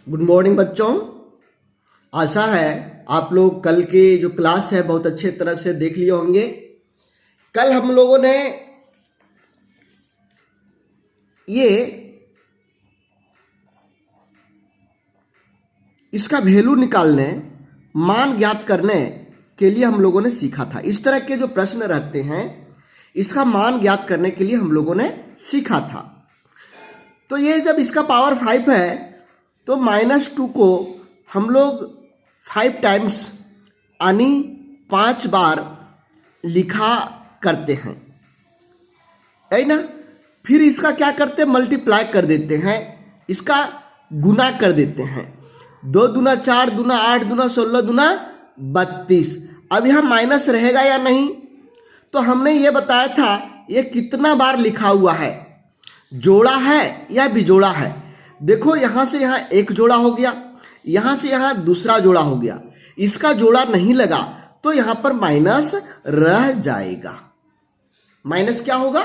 Good morning बच्चों। आशा है आप लोग कल के जो क्लास है बहुत अच्छे तरह से देख लिए होंगे। कल हम लोगों ने ये इसका वैल्यू निकालने, मान ज्ञात करने के लिए हम लोगों ने सीखा था। इस तरह के जो प्रश्न रहते हैं इसका मान ज्ञात करने के लिए हम लोगों ने सीखा था। तो ये जब इसका पावर 5 है तो -2 को हम लोग 5 टाइम्स यानी 5 बार लिखा करते हैं, है ना। फिर इसका क्या करते हैं, मल्टीप्लाई कर देते हैं, इसका गुना कर देते हैं। 2 दूना 4, दूना 8, दूना 16, दूना 32। अब यहाँ माइनस रहेगा या नहीं, तो हमने ये बताया था ये कितना बार लिखा हुआ है, जोड़ा है या बिजोड़ा है। देखो यहाँ से यहाँ एक जोड़ा हो गया, यहाँ से यहाँ दूसरा जोड़ा हो गया, इसका जोड़ा नहीं लगा तो यहाँ पर माइनस रह जाएगा। माइनस क्या होगा,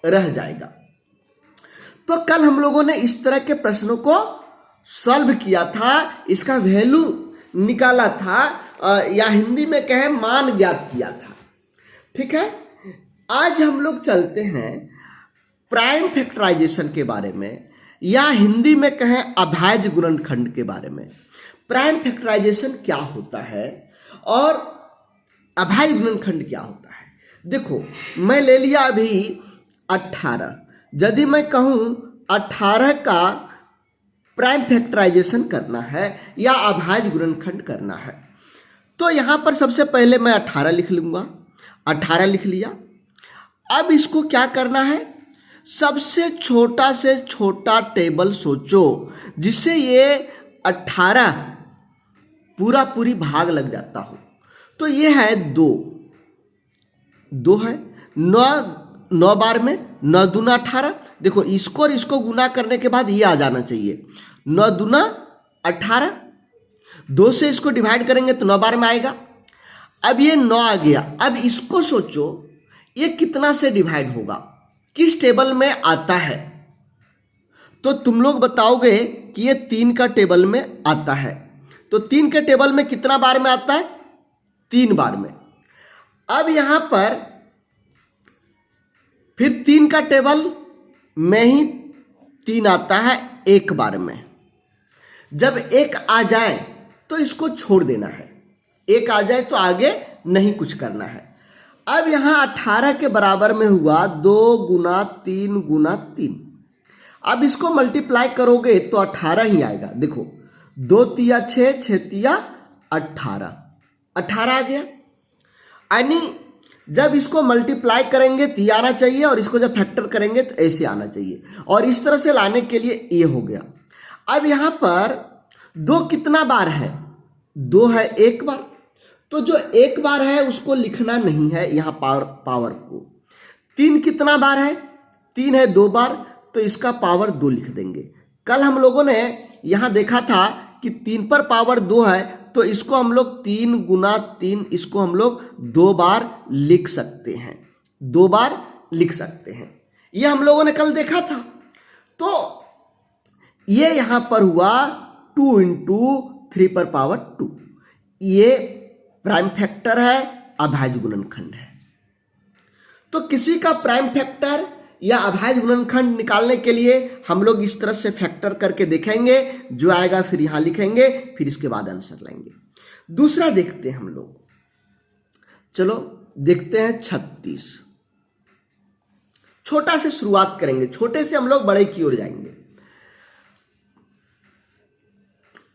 रह जाएगा। तो कल हम लोगों ने इस तरह के प्रश्नों को सॉल्व किया था, इसका वैल्यू निकाला था, या हिंदी में कहें मान ज्ञात किया था। ठीक है, आज हम लोग चलते हैं प्राइम फैक्टराइजेशन के बारे में, या हिंदी में कहें अभाज्य गुणनखंड के बारे में। प्राइम फैक्टराइजेशन क्या होता है और अभाज्य गुणनखंड क्या होता है। देखो मैं ले लिया अभी 18। यदि मैं कहूँ 18 का प्राइम फैक्टराइजेशन करना है या अभाज्य गुणनखंड करना है, तो यहाँ पर सबसे पहले मैं 18 लिख लूँगा। 18 लिख लिया। अब इसको क्या करना है, सबसे छोटा से छोटा टेबल सोचो जिससे ये 18 पूरी भाग लग जाता हो। तो ये है 2 है 9 बार में 9 दूना 18। देखो इसको और इसको गुना करने के बाद ये आ जाना चाहिए, 9 दूना 18। 2 से इसको डिवाइड करेंगे तो 9 बार में आएगा। अब ये 9 आ गया। अब इसको सोचो ये कितना से डिवाइड होगा, किस टेबल में आता है। तो तुम लोग बताओगे कि ये 3 का टेबल में आता है। तो 3 के टेबल में कितना बार में आता है, 3 बार में। अब यहां पर फिर 3 का टेबल में ही 3 आता है 1 बार में। जब 1 आ जाए तो इसको छोड़ देना है, 1 आ जाए तो आगे नहीं कुछ करना है। अब यहां 18 के बराबर में हुआ 2 गुना 3 गुना 3। अब इसको मल्टीप्लाई करोगे तो 18 ही आएगा। देखो 2 तिया 6, 6 तिया 18, 18 आ गया। यानी जब इसको मल्टीप्लाई करेंगे तो ये आना चाहिए, और इसको जब फैक्टर करेंगे तो ऐसे आना चाहिए, और इस तरह से लाने के लिए ये हो गया। अब यहां पर 2 कितना बार है, 2 है 1 बार। तो जो 1 बार है उसको लिखना नहीं है यहाँ पावर को। 3 कितना बार है, 3 है 2 बार, तो इसका पावर 2 लिख देंगे। कल हम लोगों ने यहाँ देखा था कि 3 पर पावर 2 है, तो इसको हम लोग 3 गुना 3, इसको हम लोग 2 बार लिख सकते हैं, 2 बार लिख सकते हैं। ये हम लोगों ने कल देखा था। तो ये यहाँ पर हुआ 2 × 3 पर पावर 2। ये प्राइम फैक्टर है, अभाज्य गुणनखंड है। तो किसी का प्राइम फैक्टर या अभाज्य गुणनखंड निकालने के लिए हम लोग इस तरह से फैक्टर करके देखेंगे, जो आएगा फिर यहां लिखेंगे, फिर इसके बाद आंसर लाएंगे। दूसरा देखते हैं हम लोग, चलो देखते हैं 36। छोटा से शुरुआत करेंगे, छोटे से हम लोग बड़े की ओर जाएंगे।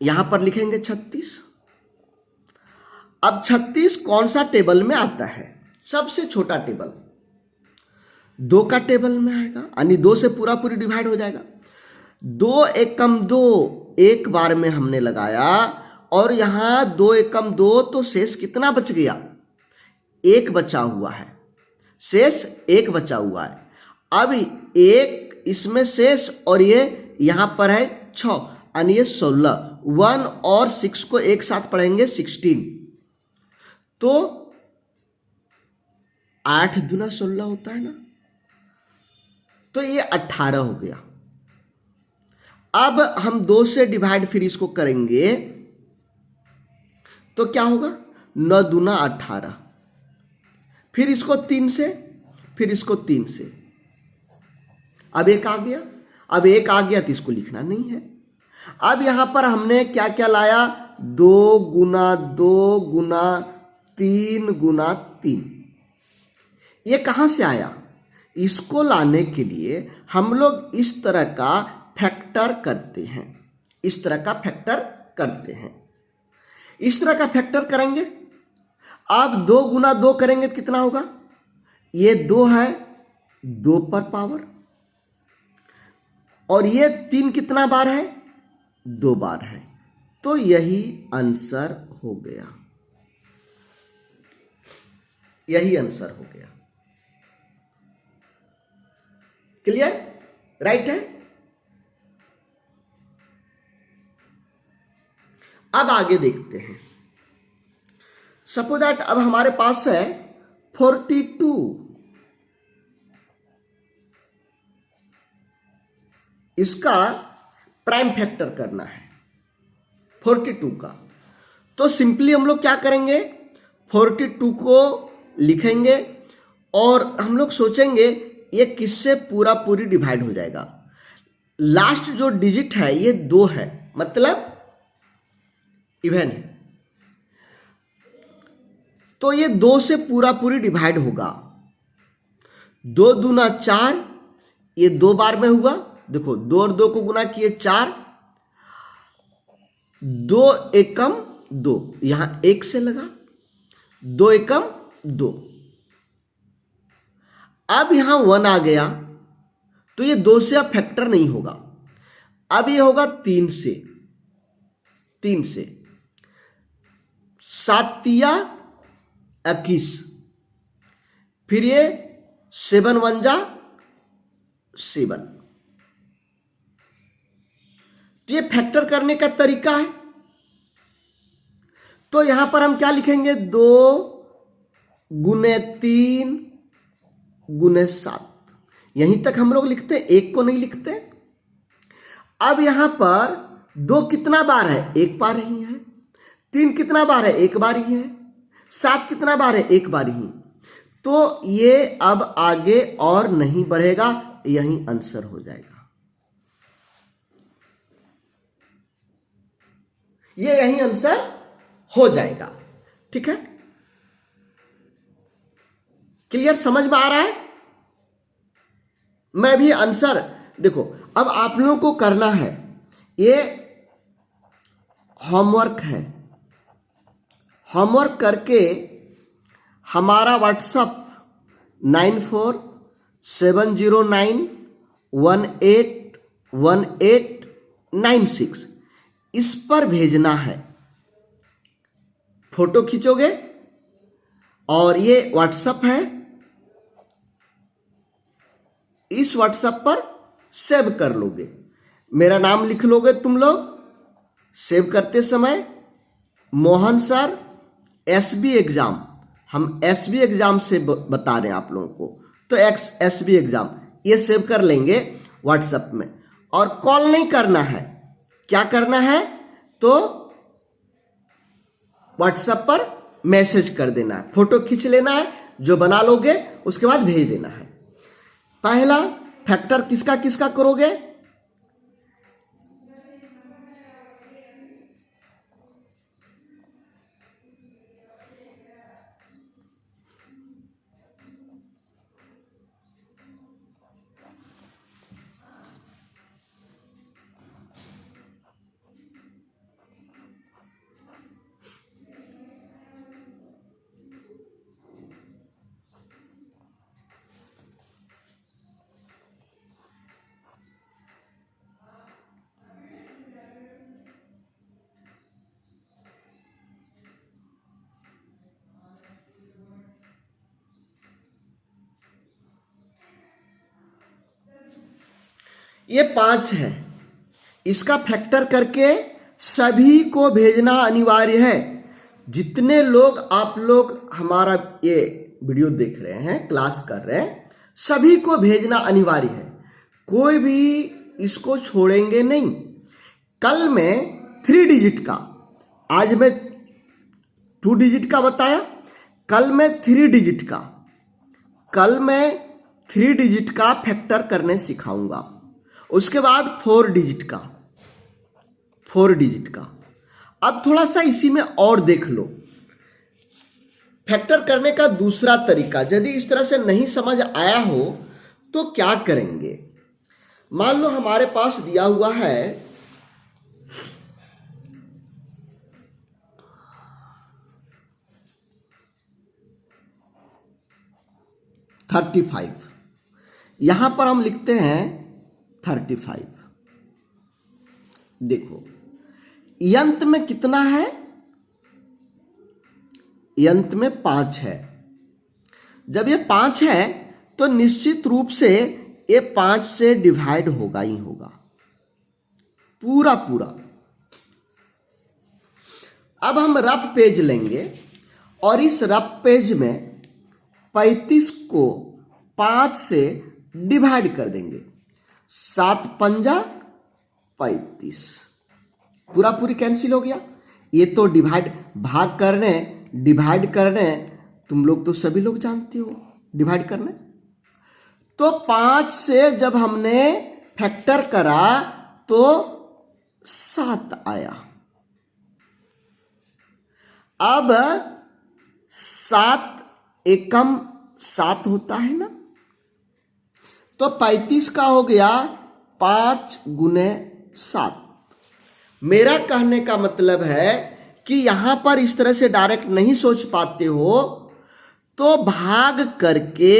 यहां पर लिखेंगे 36। अब 36 कौन सा टेबल में आता है, सबसे छोटा टेबल 2 का टेबल में आएगा, यानी 2 से पूरी डिवाइड हो जाएगा। 2 एकम 2 1 बार में हमने लगाया, और यहां 2 एकम 2, तो शेष कितना बच गया, 1 बचा हुआ है, शेष 1 बचा हुआ है। अब 1 इसमें शेष, और ये यहां पर है 6, यानी ये 16। 1 और 6 को एक साथ पढ़ेंगे 16, तो 8 दूना 16 होता है ना, तो ये 18 हो गया। अब हम 2 से डिवाइड फिर इसको करेंगे तो क्या होगा, 9 दूना 18, फिर इसको 3 से, फिर इसको 3 से, अब एक आ गया। अब एक आ गया तो इसको लिखना नहीं है। अब यहां पर हमने क्या क्या लाया, 2 गुना 2 गुना 3 गुना 3। ये कहां से आया, इसको लाने के लिए हम लोग इस तरह का फैक्टर करते हैं, इस तरह का फैक्टर करते हैं, इस तरह का फैक्टर करेंगे। अब 2 गुना 2 करेंगे तो कितना होगा, ये 2 है 2 पर पावर, और ये 3 कितना बार है, 2 बार है। तो यही आंसर हो गया, यही आंसर हो गया। क्लियर, राइट है। अब आगे देखते हैं। सपोज दैट अब हमारे पास है 42, इसका प्राइम फैक्टर करना है 42 का। तो सिंपली हम लोग क्या करेंगे, 42 को लिखेंगे और हम लोग सोचेंगे ये किससे पूरा पूरी डिवाइड हो जाएगा। लास्ट जो डिजिट है ये 2 है, मतलब इवन है, तो ये 2 से पूरा पूरी डिवाइड होगा। 2 दूना 4, ये 2 बार में हुआ। देखो 2 और 2 को गुना किए 4, 2 एकम 2, यहां 1 से लगा, 2 एकम 2। अब यहां 1 आ गया तो ये 2 से अब फैक्टर नहीं होगा, अब ये होगा 3 से, 3 से 7 या 21, फिर ये 7 1 जा 7। तो ये फैक्टर करने का तरीका है। तो यहां पर हम क्या लिखेंगे, 2 गुने 3 गुने 7, यहीं तक हम लोग लिखते हैं, 1 को नहीं लिखते। अब यहां पर 2 कितना बार है, 1 बार ही है। 3 कितना बार है, 1 बार ही है। 7 कितना बार है, 1 बार ही। तो ये अब आगे और नहीं बढ़ेगा, यही आंसर हो जाएगा। ये यही आंसर हो जाएगा। ठीक है, क्लियर, समझ में आ रहा है। मैं भी आंसर देखो, अब आप लोगों को करना है, ये होमवर्क है। होमवर्क करके हमारा व्हाट्सएप 947091811896 इस पर भेजना है। फोटो खींचोगे और ये व्हाट्सएप है, इस व्हाट्सएप पर सेव कर लोगे, मेरा नाम लिख लोगे तुम लोग। सेव करते समय मोहन सर एसबी एग्जाम, हम एसबी एग्जाम से बता रहे हैं आप लोगों को, तो एसबी एग्जाम ये सेव कर लेंगे व्हाट्सएप में। और कॉल नहीं करना है, क्या करना है तो व्हाट्सएप पर मैसेज कर देना है, फोटो खींच लेना है, जो बना लोगे उसके बाद भेज देना है। पहला फैक्टर किसका किसका करोगे, ये 5 है, इसका फैक्टर करके सभी को भेजना अनिवार्य है। जितने लोग आप लोग हमारा ये वीडियो देख रहे हैं, क्लास कर रहे हैं, सभी को भेजना अनिवार्य है, कोई भी इसको छोड़ेंगे नहीं। कल मैं 3 डिजिट का, आज मैं 2 डिजिट का बताया, कल मैं 3 डिजिट का, कल मैं 3 डिजिट का फैक्टर करने सिखाऊंगा। उसके बाद 4 डिजिट का, 4 डिजिट का। अब थोड़ा सा इसी में और देख लो फैक्टर करने का दूसरा तरीका। यदि इस तरह से नहीं समझ आया हो तो क्या करेंगे। मान लो हमारे पास दिया हुआ है 35, यहां पर हम लिखते हैं 35। देखो यंत में कितना है, यंत में 5 है। जब ये 5 है तो निश्चित रूप से ये 5 से डिवाइड होगा ही होगा, पूरा पूरा। अब हम रफ पेज लेंगे और इस रफ पेज में 35 को 5 से डिवाइड कर देंगे। 7 पंजा 35, पूरा पूरी कैंसिल हो गया। ये तो डिवाइड, भाग करने, डिवाइड करने तुम लोग तो सभी लोग जानते हो डिवाइड करने। तो 5 से जब हमने फैक्टर करा तो 7 आया। अब 7 एकम 7 होता है ना, तो 35 का हो गया 5 गुने 7। मेरा कहने का मतलब है कि यहां पर इस तरह से डायरेक्ट नहीं सोच पाते हो तो भाग करके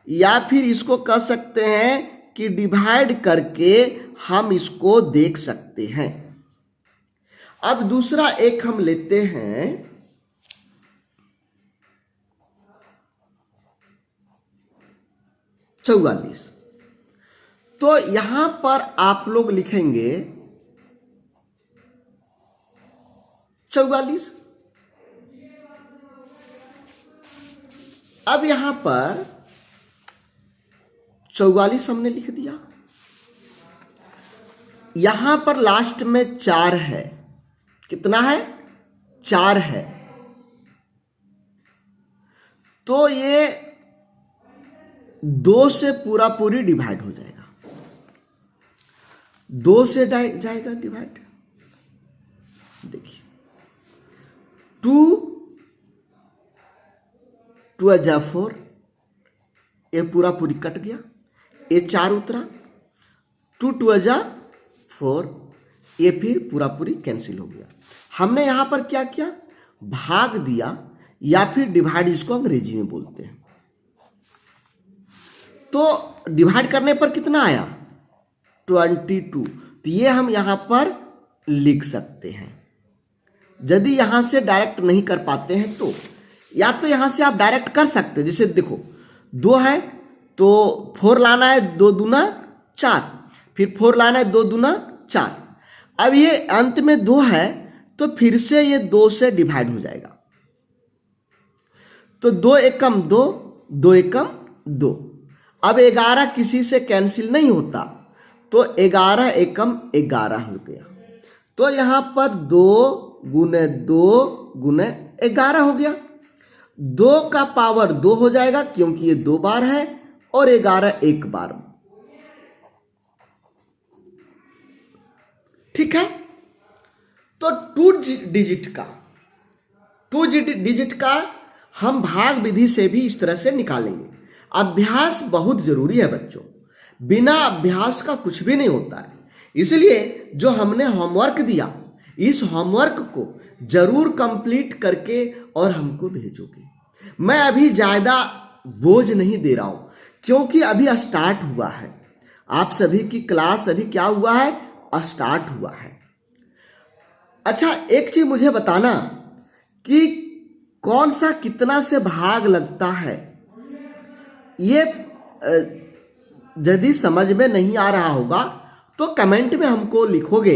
या फिर इसको कह सकते हैं कि डिवाइड करके हम इसको देख सकते हैं। अब दूसरा एक हम लेते हैं 44। तो यहां पर आप लोग लिखेंगे 44। अब यहां पर 44 हमने लिख दिया। यहां पर लास्ट में 4 है। कितना है? 4 है। तो ये 2 से पूरा पूरी डिवाइड हो जाएगा। 2 से जाएगा डिवाइड। देखिए 2 2 जा 4, ये पूरा पूरी कट गया, ये 4 उतरा। 2 2 जा 4, ये फिर पूरा पूरी कैंसिल हो गया। हमने यहां पर क्या किया? भाग दिया या फिर डिवाइड, इसको अंग्रेजी में बोलते हैं। तो डिवाइड करने पर कितना आया? 22। तो ये हम यहां पर लिख सकते हैं। यदि यहां से डायरेक्ट नहीं कर पाते हैं तो या तो यहां से आप डायरेक्ट कर सकते हैं। जैसे देखो 2 है तो 4 लाना है, 2 दूना 4, फिर 4 लाना है, 2 दूना 4। अब ये अंत में 2 है तो फिर से ये 2 से डिवाइड हो जाएगा। तो 2 एकम 2, 2 एकम 2। अब 11 किसी से कैंसिल नहीं होता तो 11 एकम 11 हो गया। तो यहां पर 2 गुने 2 गुने 11 हो गया। 2 का पावर 2 हो जाएगा क्योंकि ये 2 बार है और 11 एक बार। ठीक है। तो 2 डिजिट का हम भाग विधि से भी इस तरह से निकालेंगे। अभ्यास बहुत जरूरी है बच्चों, बिना अभ्यास का कुछ भी नहीं होता है। इसलिए जो हमने होमवर्क दिया, इस होमवर्क को जरूर कंप्लीट करके और हमको भेजोगे। मैं अभी ज्यादा बोझ नहीं दे रहा हूं क्योंकि अभी स्टार्ट हुआ है। आप सभी की क्लास अभी क्या हुआ है? स्टार्ट हुआ है। अच्छा एक चीज मुझे बताना कि कौन सा कितना से भाग लगता है। ये यदि समझ में नहीं आ रहा होगा तो कमेंट में हमको लिखोगे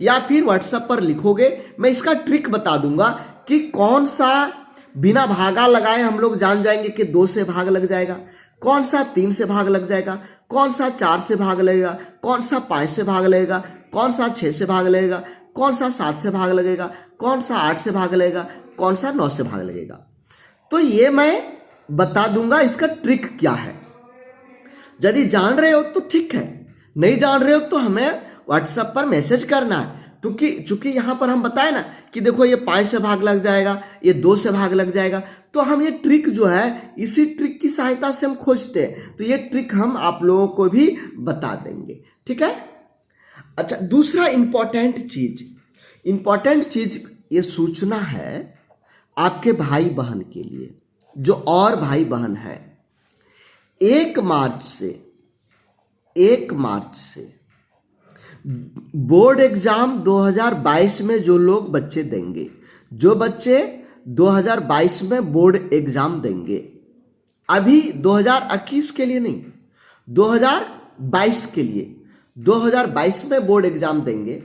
या फिर व्हाट्सएप पर लिखोगे। मैं इसका ट्रिक बता दूंगा कि कौन सा बिना भागा लगाए हम लोग जान जाएंगे कि 2 से भाग लग जाएगा, कौन सा 3 से भाग लग जाएगा, कौन सा 4 से भाग लगेगा, कौन सा 5 से भाग लगेगा, कौन सा 6 से भाग लगेगा, कौन सा 7 से भाग लगेगा, कौन सा 8 से भाग लगेगा, कौन सा 9 से भाग लगेगा। तो ये मैं बता दूंगा इसका ट्रिक क्या है। यदि जान रहे हो तो ठीक है, नहीं जान रहे हो तो हमें व्हाट्सएप पर मैसेज करना है। चूंकि यहाँ पर हम बताए ना कि देखो ये 5 से भाग लग जाएगा, ये 2 से भाग लग जाएगा, तो हम ये ट्रिक जो है इसी ट्रिक की सहायता से हम खोजते हैं। तो ये ट्रिक हम आप लोगों को भी बता देंगे, ठीक है। अच्छा, दूसरा इंपॉर्टेंट चीज ये सूचना है आपके भाई बहन के लिए जो और भाई बहन है। 1 मार्च से बोर्ड एग्जाम 2022 में जो लोग बच्चे देंगे, जो बच्चे 2022 में बोर्ड एग्जाम देंगे, अभी 2021 के लिए नहीं, 2022 के लिए, 2022 में बोर्ड एग्जाम देंगे,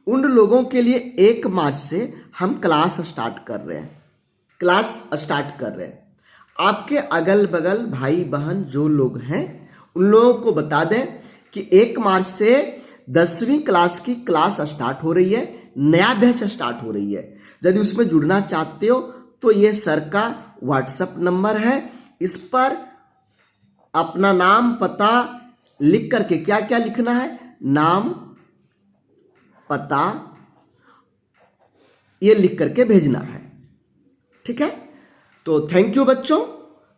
उन लोगों के लिए 1 मार्च से हम क्लास स्टार्ट कर रहे हैं। आपके अगल बगल भाई बहन जो लोग हैं उन लोगों को बता दें कि 1 मार्च से 10वीं क्लास की क्लास स्टार्ट हो रही है, नया बैच स्टार्ट हो रही है। यदि उसमें जुड़ना चाहते हो तो ये सर का व्हाट्सएप नंबर है, इस पर अपना नाम पता लिख करके, क्या क्या लिखना है, नाम पता ये लिख करके भेजना है, ठीक है। तो थैंक यू बच्चों,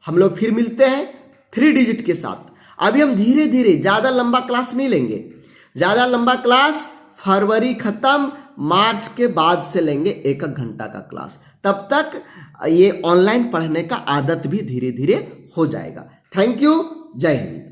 हम लोग फिर मिलते हैं 3 डिजिट के साथ। अभी हम धीरे धीरे, ज़्यादा लंबा क्लास नहीं लेंगे, ज़्यादा लंबा क्लास फरवरी खत्म, मार्च के बाद से लेंगे 1 घंटा का क्लास। तब तक ये ऑनलाइन पढ़ने का आदत भी धीरे धीरे हो जाएगा। थैंक यू, जय हिंद।